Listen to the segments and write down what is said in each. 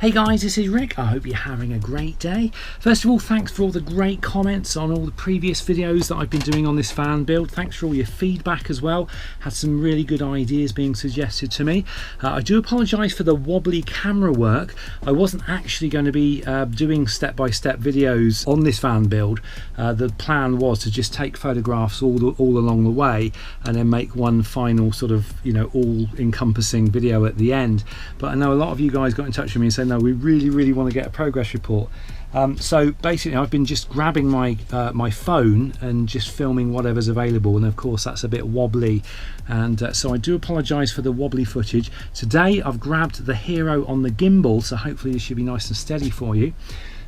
Hey guys, this is Rick. I hope you're having a great day. First of all, thanks for all the great comments on all the previous videos that I've been doing on this van build. Thanks for all your feedback as well. Had some really good ideas being suggested to me. I do apologise for the wobbly camera work. I wasn't actually going to be doing step-by-step videos on this van build. The plan was to just take photographs all along the way and then make one final sort of, all-encompassing video at the end. But I know a lot of you guys got in touch with me and said, no, we really want to get a progress report. So basically I've been just grabbing my my phone and just filming whatever's available, and of course that's a bit wobbly, and so I do apologise for the wobbly footage. Today I've grabbed the Hero on the gimbal, so hopefully this should be nice and steady for you.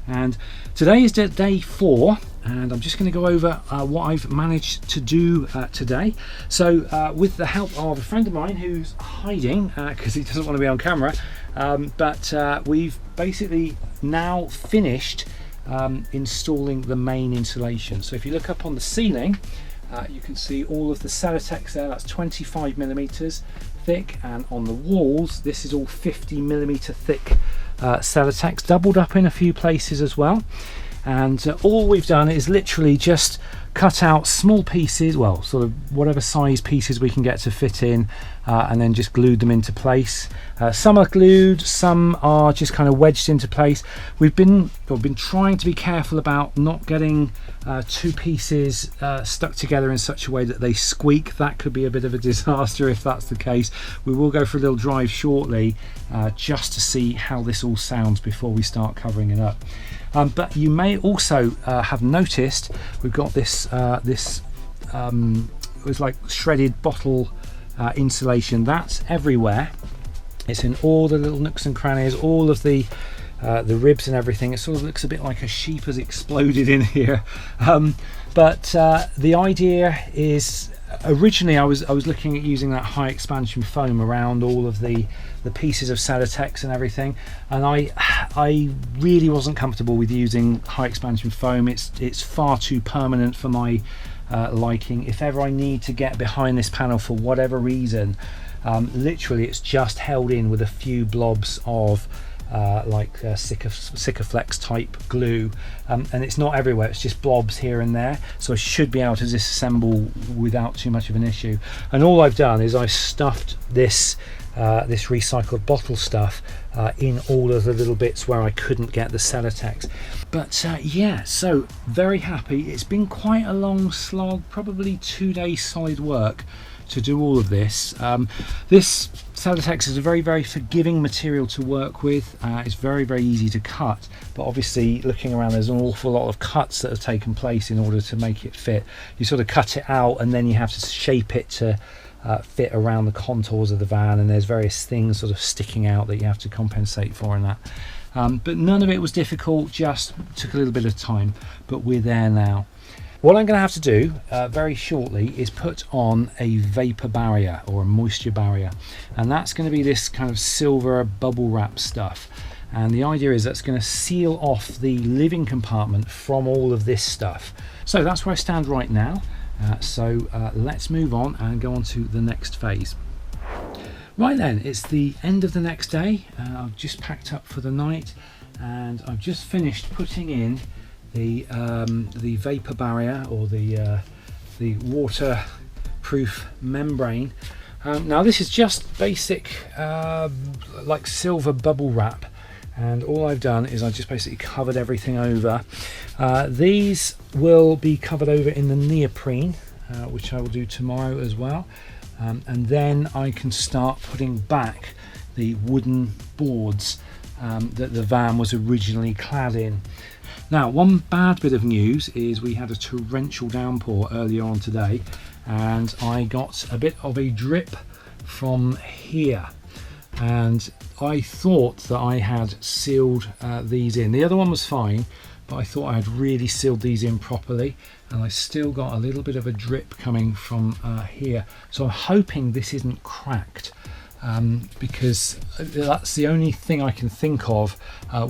And today is day 4, and I'm just going to go over what I've managed to do today. So with the help of a friend of mine who's hiding because he doesn't want to be on camera, but we've basically now finished installing the main insulation. So if you look up on the ceiling, you can see all of the Celotex there. That's 25mm thick, and on the walls this is all 50mm thick Celotex, doubled up in a few places as well. And all we've done is literally just cut out small pieces, well, sort of whatever size pieces we can get to fit in, and then just glued them into place. Some are glued, some are just kind of wedged into place. We've been trying to be careful about not getting two pieces stuck together in such a way that they squeak. That could be a bit of a disaster if that's the case. We will go for a little drive shortly just to see how this all sounds before we start covering it up. But you may also have noticed we've got this it was like shredded bottle insulation that's everywhere. It's in all the little nooks and crannies, all of the ribs and everything. It sort of looks a bit like a sheep has exploded in here. But the idea is, originally I was looking at using that high expansion foam around all of the pieces of Celotex and everything, and I really wasn't comfortable with using high expansion foam. It's far too permanent for my liking. If ever I need to get behind this panel for whatever reason, literally it's just held in with a few blobs of Sikaflex type glue, and it's not everywhere, it's just blobs here and there, so I should be able to disassemble without too much of an issue. And all I've done is I've stuffed this this recycled bottle stuff in all of the little bits where I couldn't get the Celotex. But yeah, so very happy. It's been quite a long slog, probably 2 days solid work to do all of this. This Celotex is a very forgiving material to work with. It's very easy to cut, but obviously looking around there's an awful lot of cuts that have taken place in order to make it fit. You sort of cut it out and then you have to shape it to fit around the contours of the van, and there's various things sort of sticking out that you have to compensate for in that. But none of it was difficult, just took a little bit of time, but we're there now. What I'm going to have to do very shortly is put on a vapor barrier or a moisture barrier, and that's going to be this kind of silver bubble wrap stuff, and the idea is that's going to seal off the living compartment from all of this stuff. So that's where I stand right now. So let's move on and go on to the next phase. Right then, it's the end of the next day. I've just packed up for the night, and I've just finished putting in the vapor barrier, or the waterproof membrane. Now this is just basic like silver bubble wrap, and all I've done is I've just basically covered everything over. These will be covered over in the neoprene, which I will do tomorrow as well, and then I can start putting back the wooden boards that the van was originally clad in. Now, one bad bit of news is we had a torrential downpour earlier on today, and I got a bit of a drip from here, and I thought that I had sealed these in. The other one was fine, but I thought I had really sealed these in properly, and I still got a little bit of a drip coming from here. So I'm hoping this isn't cracked, because that's the only thing I can think of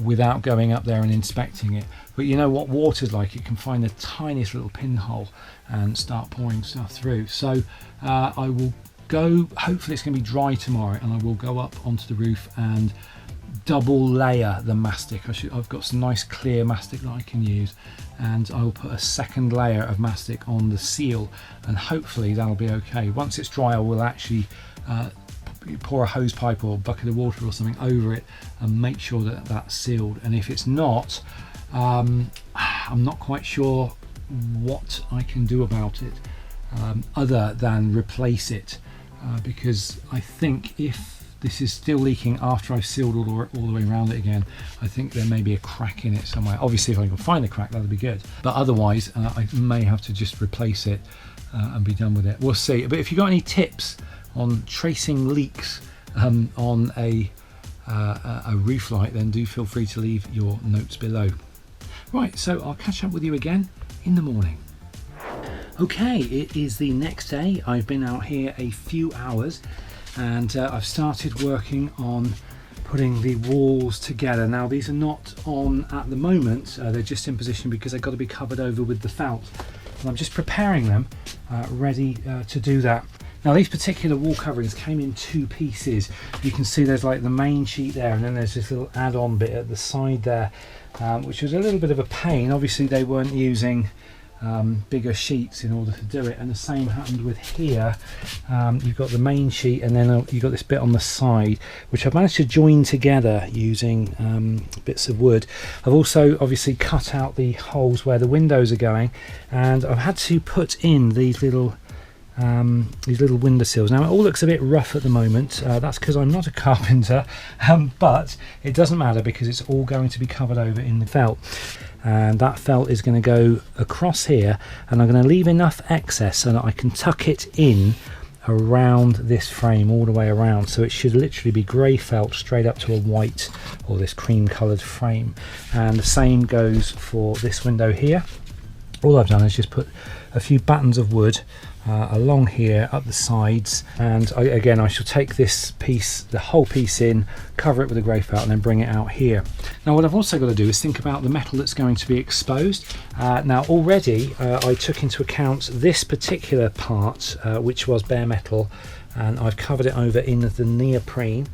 without going up there and inspecting it. But you know what water's like, it can find the tiniest little pinhole and start pouring stuff through. So I will go, hopefully it's going to be dry tomorrow, and I will go up onto the roof and double layer the mastic. I've got some nice clear mastic that I can use, and I will put a second layer of mastic on the seal, and hopefully that'll be okay. Once it's dry, I will actually pour a hose pipe or a bucket of water or something over it and make sure that that's sealed. And if it's not, I'm not quite sure what I can do about it, other than replace it, because I think if this is still leaking after I've sealed all the way around it again, I think there may be a crack in it somewhere. Obviously if I can find the crack, that'll be good, but otherwise I may have to just replace it and be done with it. We'll see. But if you've got any tips on tracing leaks on a roof light, then do feel free to leave your notes below. Right, so I'll catch up with you again in the morning. Okay, it is the next day. I've been out here a few hours, and I've started working on putting the walls together. Now these are not on at the moment, they're just in position because they've got to be covered over with the felt, and I'm just preparing them ready to do that. Now these particular wall coverings came in two pieces. You can see there's like the main sheet there, and then there's this little add-on bit at the side there, which was a little bit of a pain. Obviously they weren't using bigger sheets in order to do it, and the same happened with here. You've got the main sheet, and then you've got this bit on the side which I've managed to join together using bits of wood. I've also obviously cut out the holes where the windows are going, and I've had to put in these little windowsills. Now it all looks a bit rough at the moment, that's because I'm not a carpenter, but it doesn't matter because it's all going to be covered over in the felt, and that felt is going to go across here, and I'm going to leave enough excess so that I can tuck it in around this frame all the way around, so it should literally be grey felt straight up to a white or this cream coloured frame. And the same goes for this window here. All I've done is just put a few battens of wood along here up the sides, and I shall take this piece, the whole piece in, cover it with a grey felt, and then bring it out here. Now what I've also got to do is think about the metal that's going to be exposed. Now already I took into account this particular part, which was bare metal, and I've covered it over in the neoprene.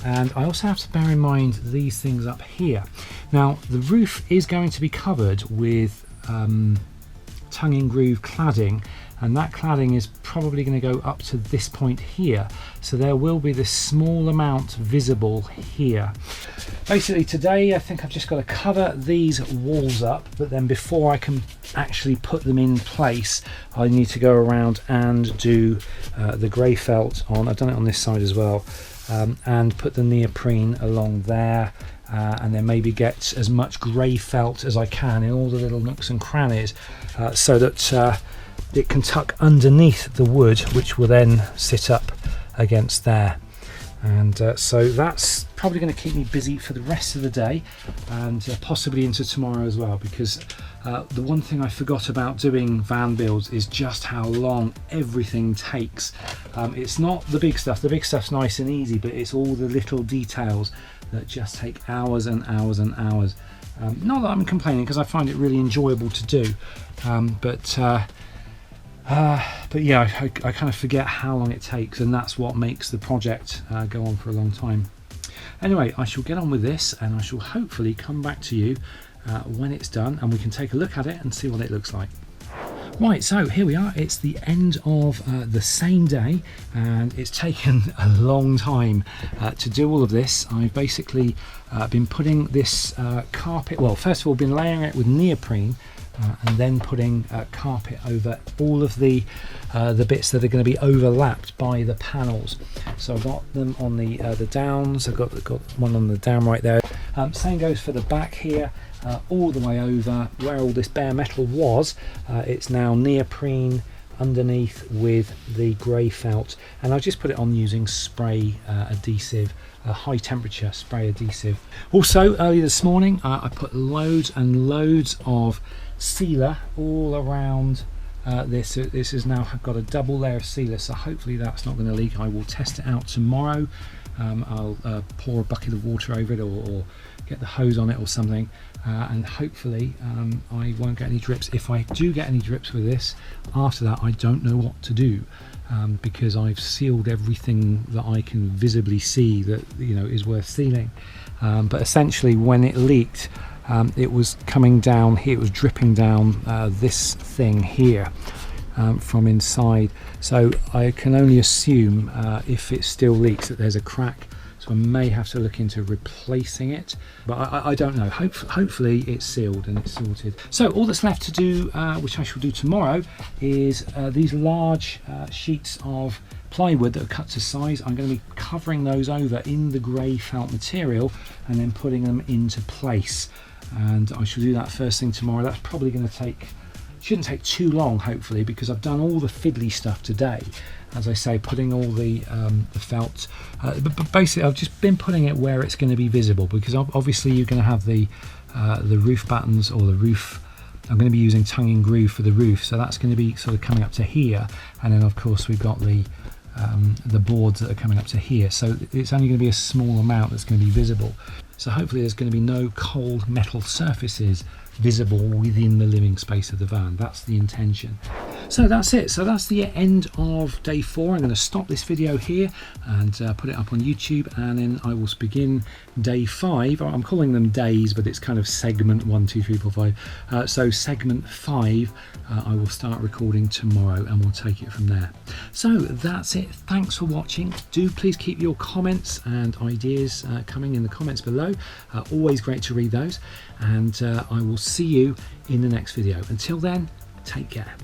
And I also have to bear in mind these things up here. Now the roof is going to be covered with tongue in groove cladding, and that cladding is probably going to go up to this point here, so there will be this small amount visible here. Basically today I think I've just got to cover these walls up, but then before I can actually put them in place I need to go around and do the grey felt on. I've done it on this side as well, and put the neoprene along there, and then maybe get as much grey felt as I can in all the little nooks and crannies, so that it can tuck underneath the wood, which will then sit up against there. And so that's probably going to keep me busy for the rest of the day, and possibly into tomorrow as well, because the one thing I forgot about doing van builds is just how long everything takes. It's not the big stuff. The big stuff's nice and easy, but it's all the little details that just take hours and hours and hours. Not that I'm complaining, because I find it really enjoyable to do, but yeah, I kind of forget how long it takes, and that's what makes the project go on for a long time. Anyway, I shall get on with this, and I shall hopefully come back to you when it's done, and we can take a look at it and see what it looks like. Right, so here we are. It's the end of the same day, and it's taken a long time to do all of this. I've basically been putting this carpet, well, first of all been layering it with neoprene, and then putting carpet over all of the bits that are going to be overlapped by the panels. So I've got them on the downs. I've got one on the down right there. Same goes for the back here, all the way over where all this bare metal was. It's now neoprene underneath with the grey felt, and I just put it on using spray adhesive, high temperature spray adhesive. Also early this morning I put loads and loads of sealer all around this. This has now got a double layer of sealer, so hopefully that's not going to leak. I will test it out tomorrow. I'll pour a bucket of water over it, or get the hose on it or something, and hopefully I won't get any drips. If I do get any drips with this, after that I don't know what to do, because I've sealed everything that I can visibly see that is worth sealing. but essentially when it leaked, it was coming down here, it was dripping down this thing here from inside. So I can only assume if it still leaks that there's a crack. So I may have to look into replacing it, but I don't know. Hopefully it's sealed and it's sorted. So all that's left to do, which I shall do tomorrow, is these large sheets of plywood that are cut to size. I'm going to be covering those over in the grey felt material and then putting them into place. And I shall do that first thing tomorrow. That's probably going to shouldn't take too long, hopefully, because I've done all the fiddly stuff today. As I say, putting all the felt, but basically I've just been putting it where it's going to be visible, because obviously you're going to have the roof battens, or the roof. I'm going to be using tongue and groove for the roof, so that's going to be sort of coming up to here, and then of course we've got the boards that are coming up to here, so it's only going to be a small amount that's going to be visible. So hopefully there's going to be no cold metal surfaces visible within the living space of the van. That's the intention. So that's it. So that's the end of day 4. I'm going to stop this video here and put it up on YouTube, and then I will begin day 5. I'm calling them days, but it's kind of segment 1, 2, 3, 4, 5. So segment 5 I will start recording tomorrow, and we'll take it from there. So that's it. Thanks for watching. Do please keep your comments and ideas coming in the comments below. Always great to read those, and I will see you in the next video. Until then, take care.